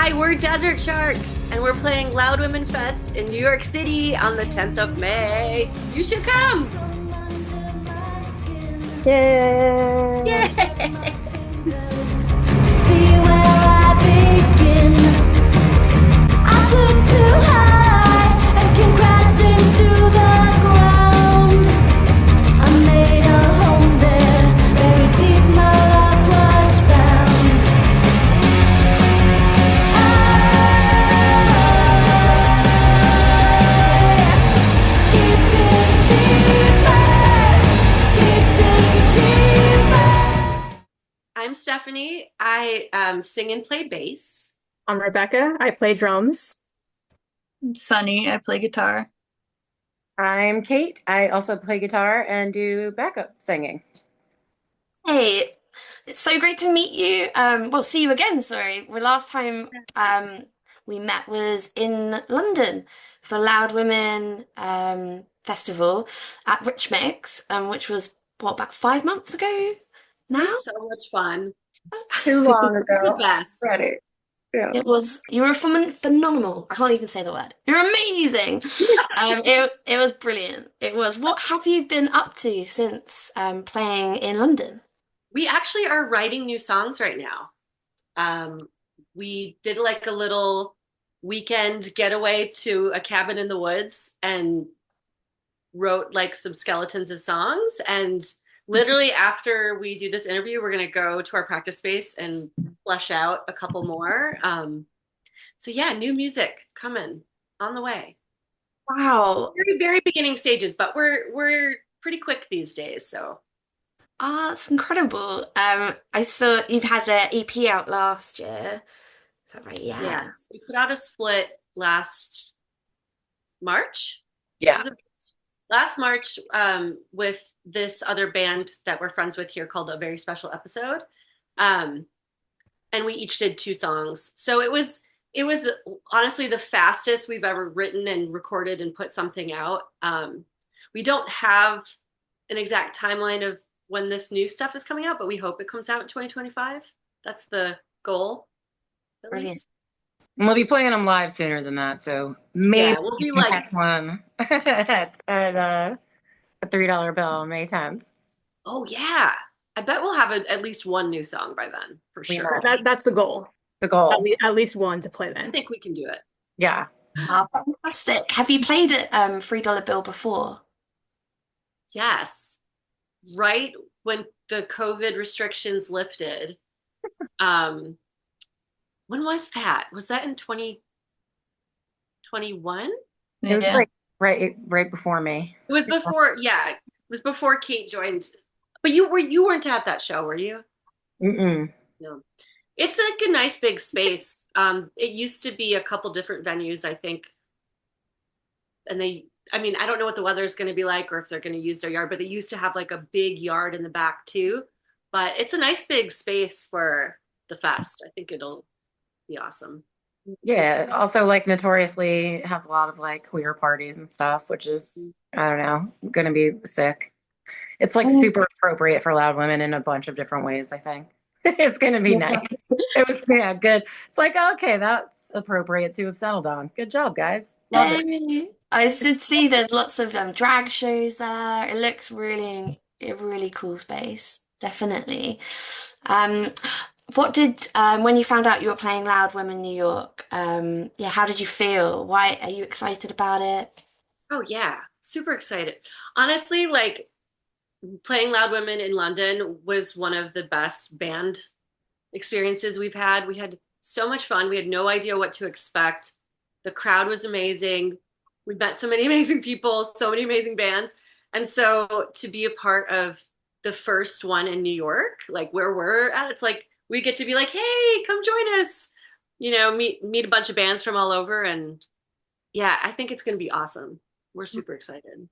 Hi, we're Desert Sharks, and we're playing Loud Women Fest in New York City on the 10th of May. You should come! Yay! Yay! I'm Stephanie. I sing and play bass. I'm Rebecca. I play drums. I'm Sunny. I play guitar. I'm Cait. I also play guitar and do backup singing. Hey, it's so great to meet you. Well, see you again, sorry. The last time we met was in London for Loud Women Festival at Rich Mix, which was what, about 5 months ago now? It was so much fun. Too long The ago. best. Ready. Yeah. You were phenomenal. I can't even say the word. You're amazing. It was brilliant. It was. What have you been up to since playing in London? We actually are writing new songs right now. We did like a little weekend getaway to a cabin in the woods and wrote like some skeletons of songs. And literally after we do this interview, we're going to go to our practice space and flesh out a couple more. So yeah, new music coming on the way. Wow. Very, very beginning stages, but we're pretty quick these days. So. Ah, that's incredible. I saw you've had an EP out last year. Is that right? Yeah. Yes. We put out a split last March. Yeah. Last March with this other band that we're friends with here called A Very Special Episode. And we each did 2 songs. So it was honestly the fastest we've ever written and recorded and put something out. We don't have an exact timeline of when this new stuff is coming out, but we hope it comes out in 2025. That's the goal, at least. And we'll be playing them live sooner than that, so maybe we'll be we can like catch one at a $3 bill on May 10th. Oh yeah, I bet we'll have at least one new song by then for sure. That's the goal. The goal. At least one to play I then. think we can do it. Yeah. Oh, fantastic. Have you played at $3 bill before? Yes, right when the COVID restrictions lifted. When was that? Was that in 2021? It was like right before me. It was before, yeah. It was before Cait joined. But you weren't at that show, were you? Mm-mm. No. It's like a nice big space. It used to be a couple different venues, I think. And I don't know what the weather is going to be like or if they're going to use their yard, but they used to have like a big yard in the back too. But it's a nice big space for the fest. I think it'll be awesome. Yeah. Also, like, notoriously has a lot of like queer parties and stuff, which is, I don't know, going to be sick. It's like super appropriate for Loud Women in a bunch of different ways, I think. It's going to be nice. It was, yeah, good. It's like, okay, that's appropriate to have settled on. Good job, guys. Love it. I did see there's lots of drag shows there. It looks really a really cool space, definitely. What did when you found out you were playing Loud Women New York? Yeah, how did you feel? Why are you excited about it? Oh yeah, super excited. Honestly, like playing Loud Women in London was one of the best band experiences we've had. We had so much fun. We had no idea what to expect. The crowd was amazing. We met so many amazing people, so many amazing bands. And so to be a part of the first one in New York, like where we're at, it's like we get to be like, hey, come join us. Meet a bunch of bands from all over. And yeah, I think it's going to be awesome. We're super excited.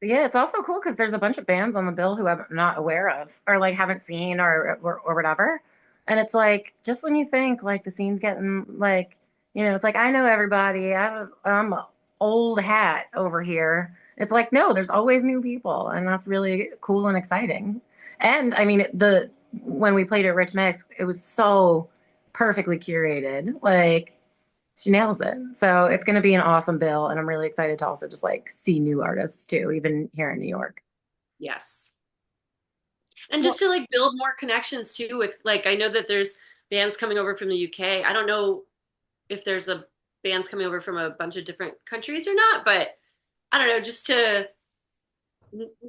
It's also cool because there's a bunch of bands on the bill who I'm not aware of or like haven't seen or whatever. And it's like, just when you think like the scene's getting like, it's like, I know everybody. I'm an old hat over here. It's like, no, there's always new people. And that's really cool and exciting. And I mean, when we played at Rich Mix, it was so perfectly curated. Like she nails it. So it's going to be an awesome bill, and I'm really excited to also just like see new artists too, even here in New York. Yes. And just to like build more connections too with like I know that there's bands coming over from the UK. I don't know if there's a bands coming over from a bunch of different countries or not, but I don't know, just to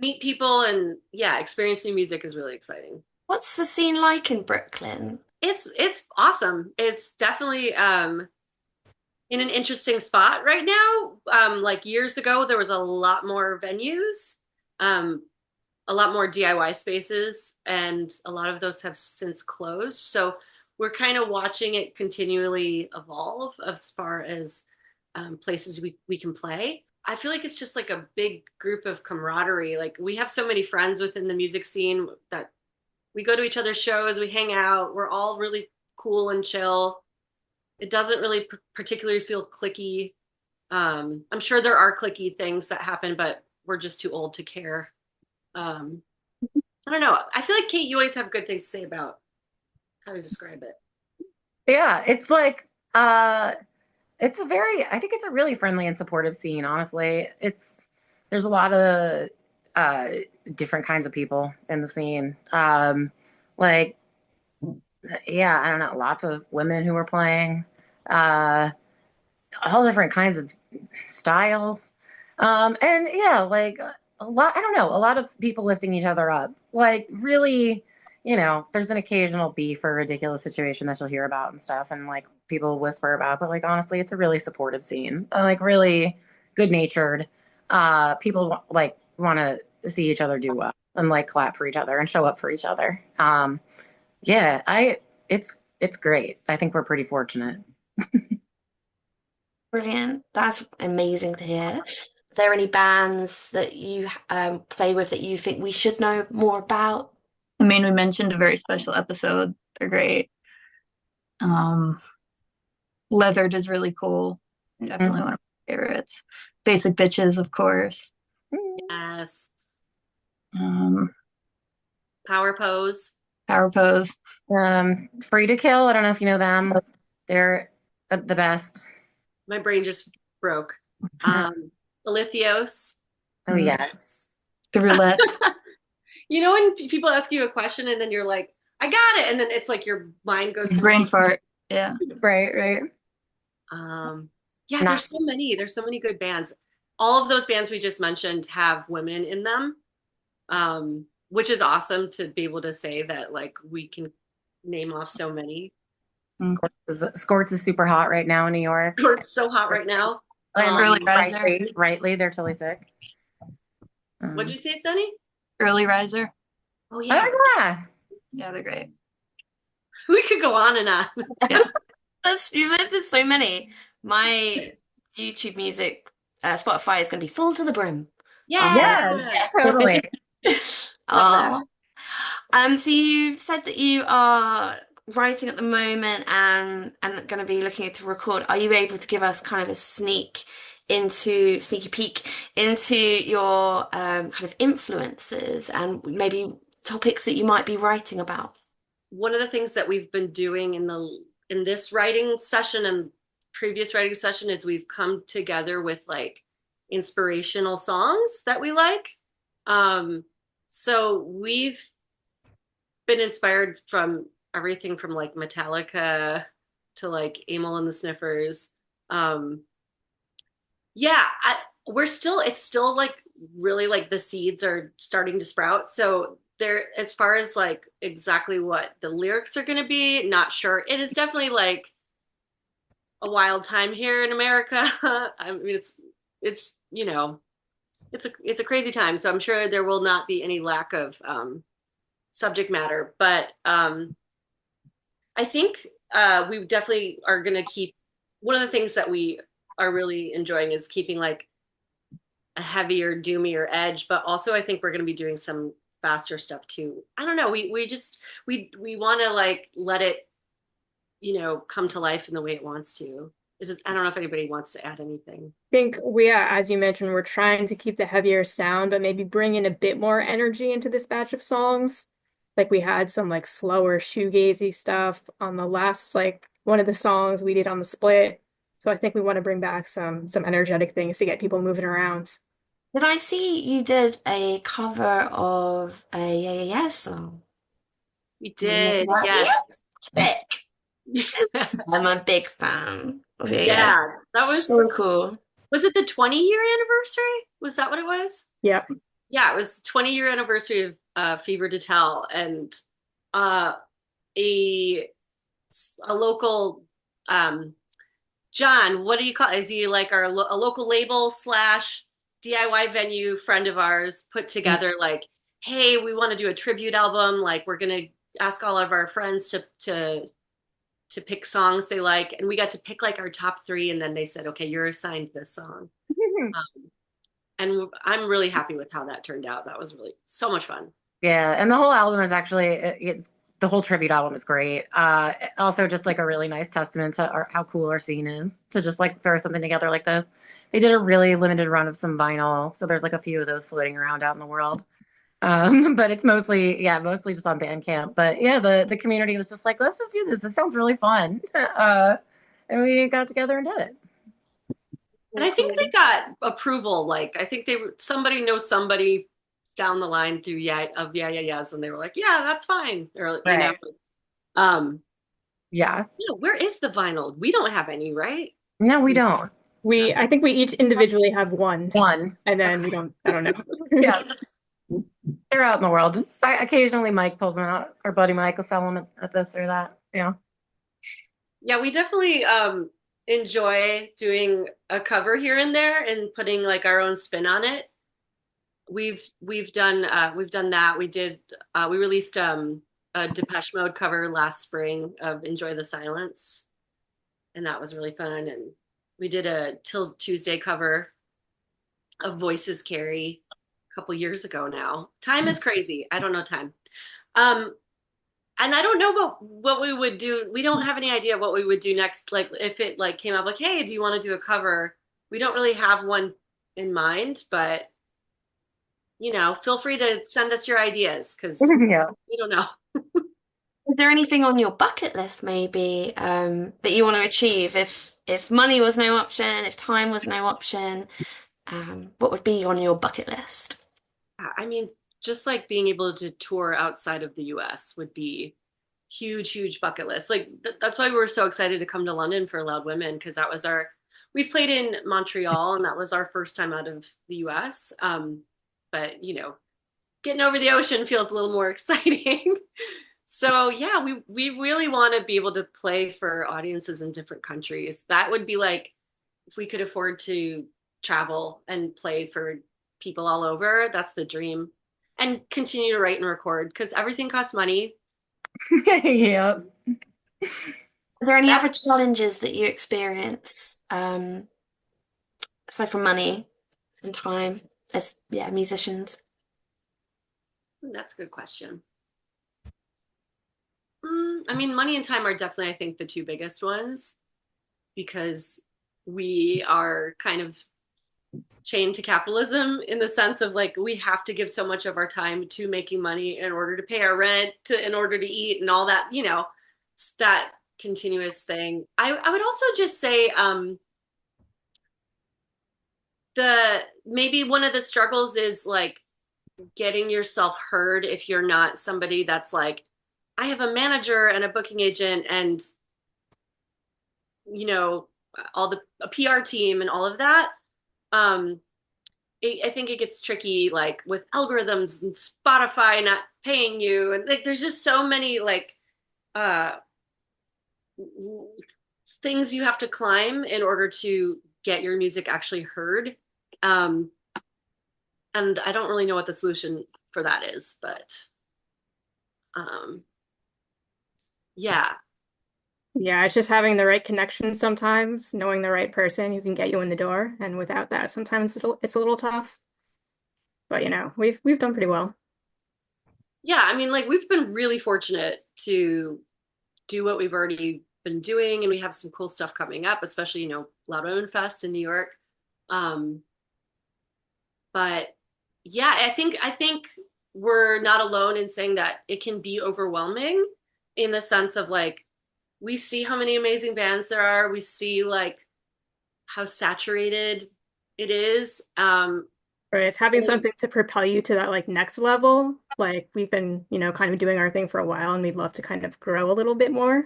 meet people and yeah, experience new music is really exciting. What's the scene like in Brooklyn? It's awesome. It's definitely in an interesting spot right now. Like years ago, there was a lot more venues, a lot more DIY spaces, and a lot of those have since closed. So we're kind of watching it continually evolve as far as places we can play. I feel like it's just like a big group of camaraderie. Like we have so many friends within the music scene that we go to each other's shows, we hang out, we're all really cool and chill. It doesn't really particularly feel cliquey. I'm sure there are cliquey things that happen, but we're just too old to care. I don't know. I feel like Cait, you always have good things to say about how to describe it. Yeah, it's like it's a very, I think it's a really friendly and supportive scene, honestly. There's a lot of uh different kinds of people in the scene. Like yeah, I don't know, lots of women who are playing, uh all different kinds of styles. And yeah, like a lot, I don't know, a lot of people lifting each other up. Like really, there's an occasional beef or ridiculous situation that you'll hear about and stuff, and like people whisper about, but like honestly, it's a really supportive scene. Like really good natured. People like want to see each other do well and like clap for each other and show up for each other. Yeah, it's great. I think we're pretty fortunate. Brilliant. That's amazing to hear. Are there any bands that you play with that you think we should know more about? I mean, we mentioned a very special episode. They're great. Leathered is really cool. Definitely one of my favorites. Basic Bitches, of course. Yes. Um, Power Pose. Power Pose. Free to Kill. I don't know if you know them. They're the best. My brain just broke. Lithios. Oh yes. The Roulettes. You know when people ask you a question and then you're like, I got it, and then it's like your mind goes Brain fart. Yeah. Right. Yeah, there's so many. There's so many good bands. All of those bands we just mentioned have women in them, which is awesome to be able to say that like we can name off so many. Scorts is super hot right now in New York. Scorts so hot right now. Early Riser. Rightly, they're totally sick. What'd you say, Sunny? Early Riser. Oh yeah. Oh yeah. Yeah, they're great. We could go on and on. Yeah. You listed so many. My YouTube music, Spotify is going to be full to the brim. Yes, totally. So you said that you are writing at the moment and going to be looking to record. Are you able to give us kind of a sneaky peek into your kind of influences and maybe topics that you might be writing about? One of the things that we've been doing in this writing session and previous writing session is we've come together with like inspirational songs that we like. So we've been inspired from everything from like Metallica to like Amyl and the Sniffers. It's still like really like the seeds are starting to sprout. So there, as far as like exactly what the lyrics are going to be, not sure. It is definitely like a wild time here in America. I mean, it's a crazy time. So I'm sure there will not be any lack of subject matter, but I think we definitely are going to keep. One of the things that we are really enjoying is keeping like a heavier, doomier edge, but also I think we're going to be doing some faster stuff too. I don't know. We want to like let it, come to life in the way it wants to. I don't know if anybody wants to add anything. I think as you mentioned, we're trying to keep the heavier sound, but maybe bring in a bit more energy into this batch of songs. Like we had some like slower shoegazy stuff on the last like one of the songs we did on the split. So I think we want to bring back some energetic things to get people moving around. Did I see you did a cover of a Yeah Yeah Yeah song? We did, yes. Yes, sick. I'm a big fan of Yeah Yeah Yeah. Yeah, that So cool. was it the 20-year anniversary? Was that what it was? Yep. Yeah, it was 20-year anniversary of Fever to Tell, and uh, a a local John, what do you call? Is he like a local label slash DIY venue friend of ours put together like, hey, we want to do a tribute album. Like, we're gonna ask all of our friends to pick songs they like, and we got to pick like our top three, and then they said, okay, you're assigned this song. And I'm really happy with how that turned out. That was really so much fun. Yeah, and the whole album is actually it's the whole tribute album is great. Also, just like a really nice testament to how cool our scene is to just like throw something together like this. They did a really limited run of some vinyl, so there's like a few of those floating around out in the world. But it's mostly just on Bandcamp. But yeah, the community was just like, let's just do this. It sounds really fun, and we got together and did it. And I think they got approval. Like, I think somebody knows somebody down the line through Yeah Yeah Yeahs, and they were like, yeah, that's fine. Or you know, Yeah. where is the vinyl? We don't have any, right? No, we don't. I think we each individually have one, One. and then I don't know. Yes. They're out in the world. Occasionally Mike pulls them out. Our buddy Mike will sell them at this or that. Yeah. Yeah, we definitely enjoy doing a cover here and there and putting like our own spin on it. We've done that. We released a Depeche Mode cover last spring of Enjoy the Silence, and that was really fun. And we did a Till Tuesday cover of Voices Carry a couple years ago now. Time is crazy. I don't know time. And I don't know what we would do. We don't have any idea of what we would do next. Like if it like came up like, hey, do you want to do a cover? We don't really have one in mind, but you know, feel free to send us your ideas because Yeah. we don't know. Is there anything on your bucket list maybe that you want to achieve if money was no option, if time was no option, what would be on your bucket list? I mean, just like being able to tour outside of the US would be huge bucket list. Like that's why we were so excited to come to London for Loud Women because that was we've played in Montreal and that was our first time out of the US. But you know, getting over the ocean feels a little more exciting. So yeah, we really want to be able to play for audiences in different countries. That would be like if we could afford to travel and play for people all over, that's the dream. And continue to write and record because everything costs money. Yeah. Are there any other challenges that you experience aside from money and time as musicians? That's a good question. I mean, money and time are definitely, I think, the two biggest ones because we are kind of chained to capitalism in the sense of like we have to give so much of our time to making money in order to pay our rent, in order to eat and all that, you know, that continuous thing. I would also just say maybe one of the struggles is like getting yourself heard if you're not somebody that's like, I have a manager and a booking agent and, you know, a PR team and all of that. I think it gets tricky, like with algorithms and Spotify not paying you, and like there's just so many like things you have to climb in order to get your music actually heard. And I don't really know what the solution for that is, but yeah. Yeah, it's just having the right connection sometimes, knowing the right person who can get you in the door. And without that, sometimes it's a little tough. But you know, we've done pretty well. Yeah, I mean, like we've been really fortunate to do what we've already been doing, and we have some cool stuff coming up, especially, you know, Loud Women Fest in New York. But yeah, I think we're not alone in saying that it can be overwhelming in the sense of like, we see how many amazing bands there are. We see like how saturated it is. Right. It's having something to propel you to that like next level. Like we've been, you know, kind of doing our thing for a while and we'd love to kind of grow a little bit more,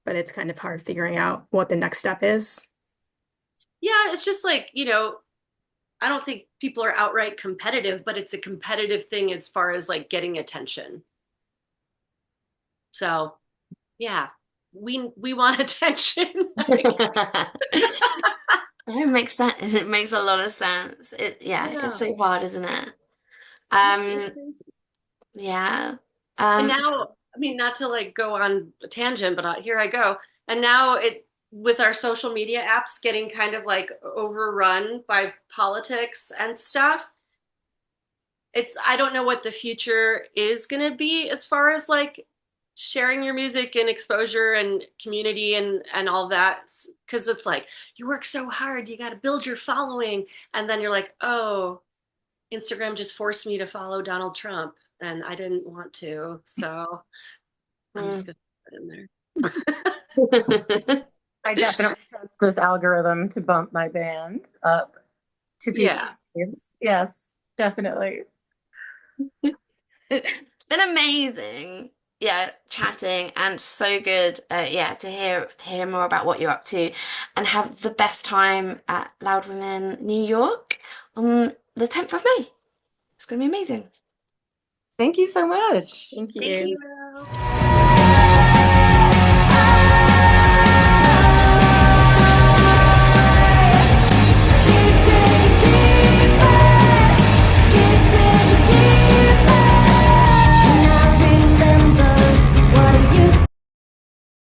but it's kind of hard figuring out what the next step is. Yeah, it's just like, you know, I don't think people are outright competitive, but it's a competitive thing as far as like getting attention. So yeah, we want attention. It makes sense. It makes a lot of sense. Yeah, it's so hard, isn't it? Um, yeah. And now, I mean, not to like go on a tangent, but here I go. And now with our social media apps getting kind of like overrun by politics and stuff, I don't know what the future is going to be as far as like sharing your music and exposure and community and all that, because it's like you work so hard, you got to build your following, and then you're like, oh, Instagram just forced me to follow Donald Trump and I didn't want to, so I'm just gonna put it in there. I definitely trust this algorithm to bump my band up to people. Yes, definitely. It's been amazing, yeah, chatting and so good, yeah, to hear more about what you're up to, and have the best time at Loud Women New York on the 10th of May. It's gonna be amazing. Thank you so much. Thank you. Thank you.